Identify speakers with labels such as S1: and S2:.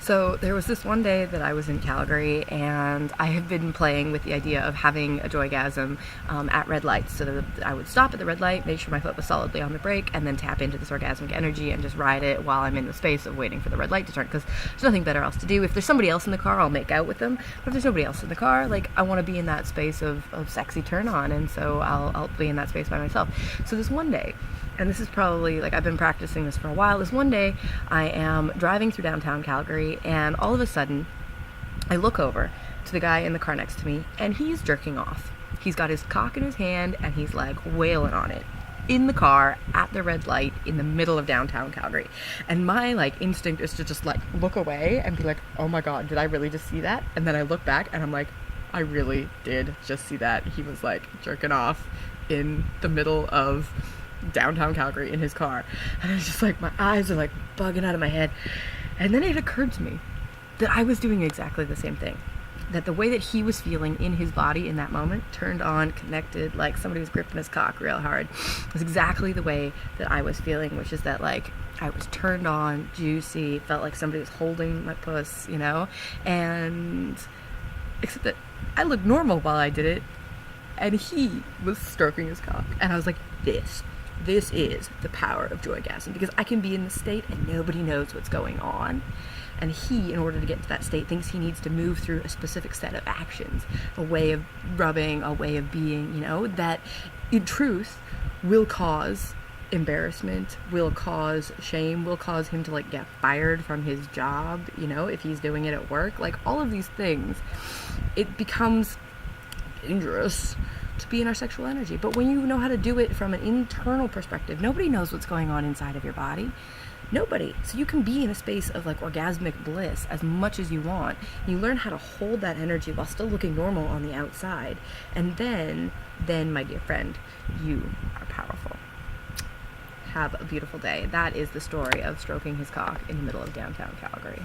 S1: So there was this one day that I was in Calgary, and I have been playing with the idea of having a joygasm at red lights. So that I would stop at the red light, make sure my foot was solidly on the brake, and then tap into this orgasmic energy and just ride it while I'm in the space of waiting for the red light to turn, because there's nothing better else to do. If there's somebody else in the car, I'll make out with them. But if there's nobody else in the car, like, I want to be in that space of sexy turn on, and so I'll be in that space by myself. So this one day, and this is probably, like, I've been practicing this for a while. This one day, I am driving through downtown Calgary, and all of a sudden, I look over to the guy in the car next to me, and he's jerking off. He's got his cock in his hand, and he's, like, wailing on it in the car at the red light in the middle of downtown Calgary. And my, like, instinct is to just, like, look away and be like, oh my god, did I really just see that? And then I look back, and I'm like, I really did just see that. He was, like, jerking off in the middle of downtown Calgary in his car. And it's just like, my eyes are like bugging out of my head. And then it occurred to me that I was doing exactly the same thing. That the way that he was feeling in his body in that moment, turned on, connected, like somebody was gripping his cock real hard, was exactly the way that I was feeling, which is that, like, I was turned on, juicy, felt like somebody was holding my puss, you know? And except that I looked normal while I did it, and he was stroking his cock. And I was like, this is the power of joygasm, because I can be in the state and nobody knows what's going on. And he, in order to get to that state, thinks he needs to move through a specific set of actions, a way of rubbing, a way of being, you know, that in truth will cause embarrassment, will cause shame, will cause him to, like, get fired from his job, you know, if he's doing it at work. Like, all of these things, it becomes dangerous to be in our sexual energy. But when you know how to do it from an internal perspective, nobody knows what's going on inside of your body. Nobody. So you can be in a space of, like, orgasmic bliss as much as you want. You learn how to hold that energy while still looking normal on the outside. And then, my dear friend, you are powerful. Have a beautiful day. That is the story of stroking his cock in the middle of downtown Calgary.